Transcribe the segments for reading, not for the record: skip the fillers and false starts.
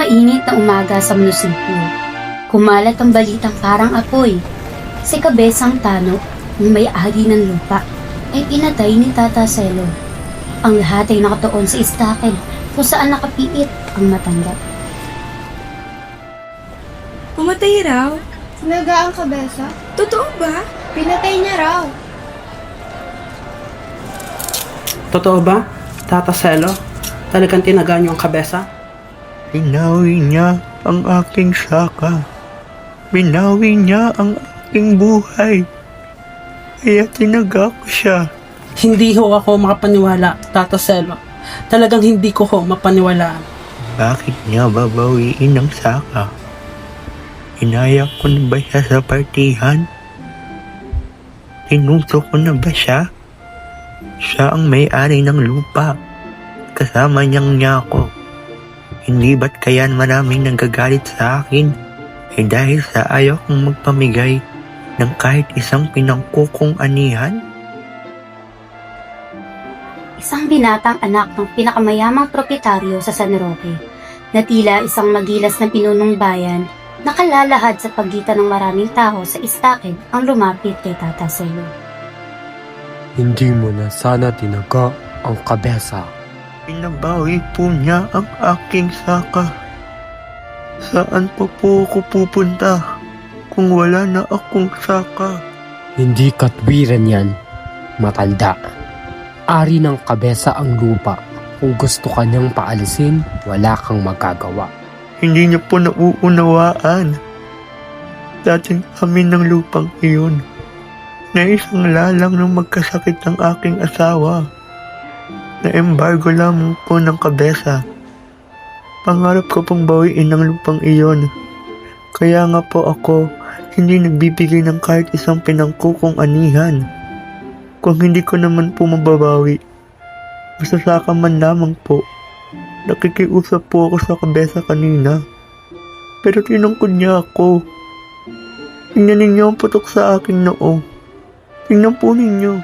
Mainit na umaga sa munisipyo. Kumalat ang balitang parang apoy. Si Kabesang Tano, ang may-ari ng lupa, ay pinatay ni Tata Selo. Ang lahat ay nakatuon sa istakid kung saan nakapiit ang matanda. Pumatay raw? Sinaga ang kabesa? Totoo ba? Pinatay niya raw. Totoo ba, Tata Selo? Talagang tinaga niyo ang kabesa? Binawi niya ang aking saka. Binawi niya ang aking buhay. Kaya tinaga ko siya. Hindi ho ako makapaniwala, Tata Selo. Talagang hindi ko ho mapaniwalaan. Bakit niya babawiin ang saka? Inaya ko na ba siya sa partihan? Tinuso ko na ba siya? Siya ang may-ari ng lupa. Kasama niyang niya ako. Hindi ba't kaya maraming nagagalit sa akin? Dahil sa ayaw kong magpamigay ng kahit isang pinangkukong anihan? Isang binatang anak ng pinakamayamang proprietaryo sa San Roque, na tila isang magilas na pinunong bayan, nakalalahad sa pagitan ng maraming tao sa istakid ang lumapit kay Tata Selo. Hindi mo na sana tinaga ang kabesa. Pinabawi po niya ang aking saka. Saan pa po ako pupunta kung wala na akong saka? Hindi katwiran yan, matanda. Ari ng kabesa ang lupa. Kung gusto ka niyang paalisin, wala kang magagawa. Hindi niya po nauunawaan. Dating amin ng lupang iyon. Na isang lalang ng magkasakit ng aking asawa. Na embargo lamang po ng kabesa. Pangarap ko pong bawiin ang lupang iyon. Kaya nga po ako hindi nagbibigay ng kahit isang pinangkukong anihan. Kung hindi ko naman po mababawi, masasaka man lamang po. Nakikiusap po ako sa kabesa kanina. Pero tinungkod niya ako. Tingnan ninyo ang putok sa aking noo. Tingnan po ninyo.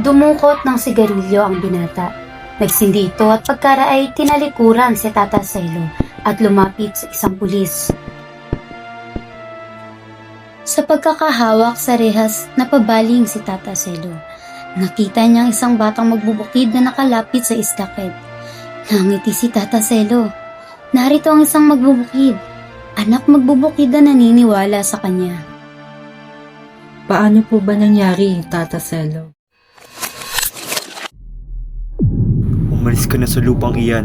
Dumukot ng sigarilyo ang binata. Nagsindi ito at pagkara ay tinalikuran si Tata Selo at lumapit sa isang pulis. Sa pagkakahawak sa rehas, napabaling si Tata Selo. Nakita niya ang isang batang magbubukid na nakalapit sa istakid. Nangiti si Tata Selo. Narito ang isang magbubukid. Anak magbubukid na naniniwala sa kanya. Paano po ba nangyari, Tata Selo? Umalis ka na sa lupang iyan.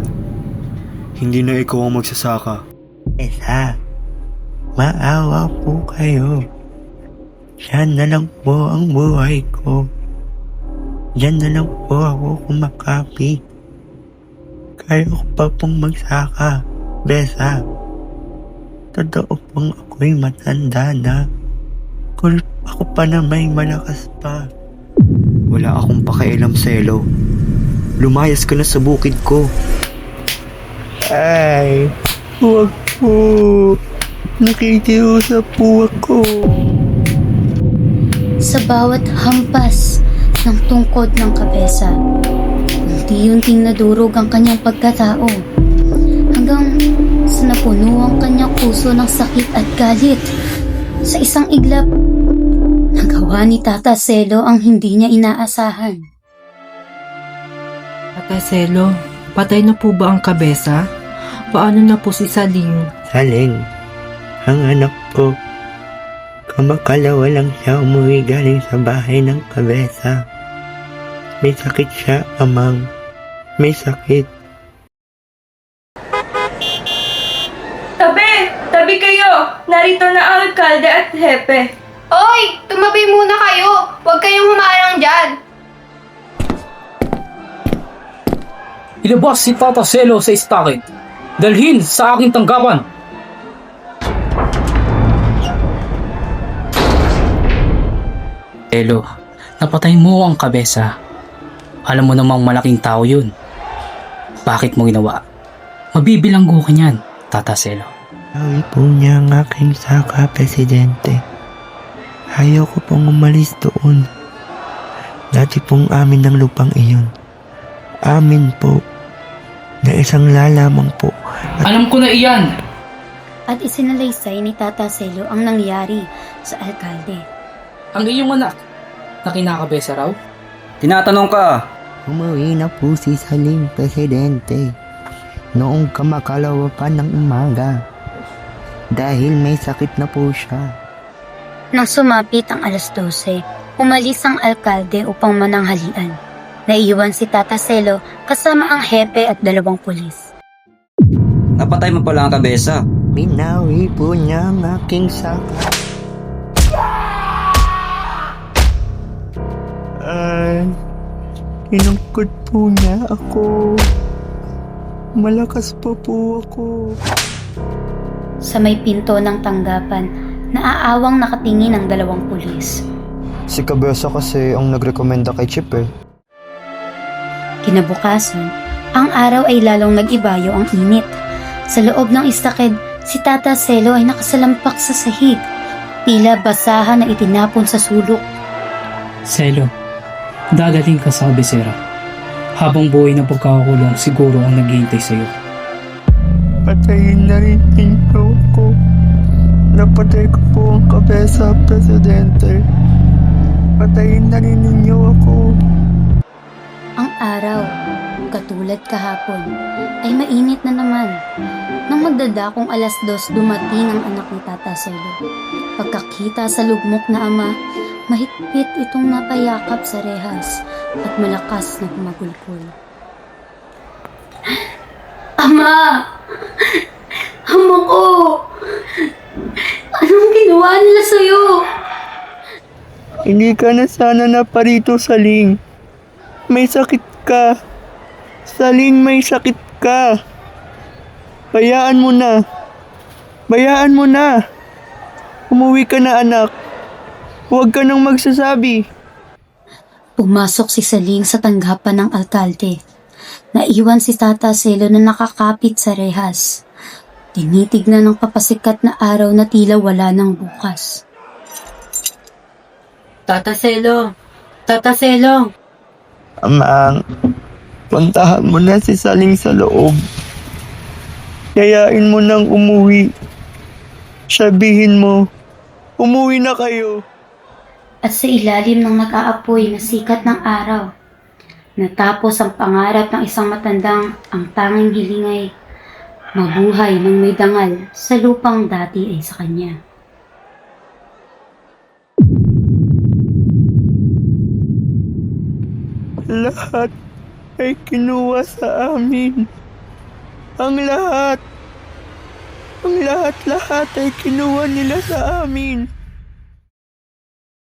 Hindi na ikaw ang magsasaka. Esa, maawa po kayo. Siya na lang po ang buhay ko. Diyan na lang po ako kumakapi. Kaya ko pa pong magsaka, Besa. Totoo pong ako'y matanda na. Kung ako pa na may malakas pa. Wala akong pakialam, Selo. Lumayas ka na sa bukid ko. Ay, huwag po. Nakikiusap po ako. Sa bawat hampas ng tungkod ng kabesa, unti-unting nadurog ang kanyang pagkatao hanggang sa napuno ang kanyang puso ng sakit at galit. Sa isang iglap, nagawa ni Tata Selo ang hindi niya inaasahan. Tata Selo, patay na po ba ang kabesa? Paano na po si Saling? Saling, ang anak ko. Kamakalawa lang siya umuwi galing sa bahay ng kabesa. May sakit siya, amang. May sakit. Tabi! Tabi kayo! Narito na ang alkalde at hepe. Oy! Tumabi muna kayo! Huwag kayong humarang dyan! Ilabas si Tata Selo sa istakid. Dalhin sa aking tanggapan. Selo, napatay mo ang kabesa. Alam mo namang malaking tao yun. Bakit mo ginawa? Mabibilanggo ka niyan, Tata Selo. Sabi po niya ang aking saka, Presidente. Ayaw ko pong umalis doon. Dati pong amin ng lupang iyon. Amin po. Na isang lalamang po Alam ko na iyan! At isinalaysay ni Tata Selo ang nangyari sa alkalde. Ang iyong anak na kinakabesa raw? Tinatanong ka! Umuwi na po si Saling, Presidente. Noong kamakalawa pa ng umaga. Dahil may sakit na po siya. Nang sumapit ang alas 12, umalis ang alkalde upang mananghalian. Naiwan si Tata Selo kasama ang hepe at 2 pulis. Napatay mo pala ang kabesa. Binawi po niya ang aking sakit. Inungkot po niya ako. Malakas pa po ako. Sa may pinto ng tanggapan, naaawang nakatingin ang 2 pulis. Si Kabesa kasi ang nagrekomenda kay Chip eh. Kinabukasan, ang araw ay lalong nag-ibayo ang init. Sa loob ng istakid, si Tata Selo ay nakasalampak sa sahig. Tila basahan na itinapon sa sulok. Selo, dadating ka sa kabesera. Habang buhay na pagkakakulong, siguro ang naghihintay sa'yo. Patayin na rin ninyo ko. Napatay ko po ang kabesa, Presidente. Patayin na rin ninyo ako. Ang araw, katulad kahapon, ay mainit na naman. Nang magdadakong alas 2, dumating ang anak ni Tata Selo. Pagkakita sa lugmok na ama, mahigpit itong napayakap sa rehas at malakas na kumagulkol. Ama! Ama ko! Anong ginawa nila sa'yo? Hindi ka na sana naparito, Saling. May sakit ka. Saling, may sakit ka. Bayaan mo na. Bayaan mo na. Umuwi ka na, anak. Huwag ka nang magsasabi. Pumasok si Saling sa tanggapan ng alkalde. Naiwan si Tata Selo na nakakapit sa rehas. Tinitignan ng papasikat na araw na tila wala ng bukas. Tata Selo! Tata Selo! Amang, puntahan mo na si Saling sa loob. Yayain mo nang umuwi. Sabihin mo, umuwi na kayo. At sa ilalim ng nag-aapoy na sikat ng araw, natapos ang pangarap ng isang matandang ang tanging hiling ay mabuhay ng may dangal sa lupang dati ay sa kanya. Lahat ay kinuha sa amin. Ang lahat. Ang lahat-lahat ay kinuha nila sa amin.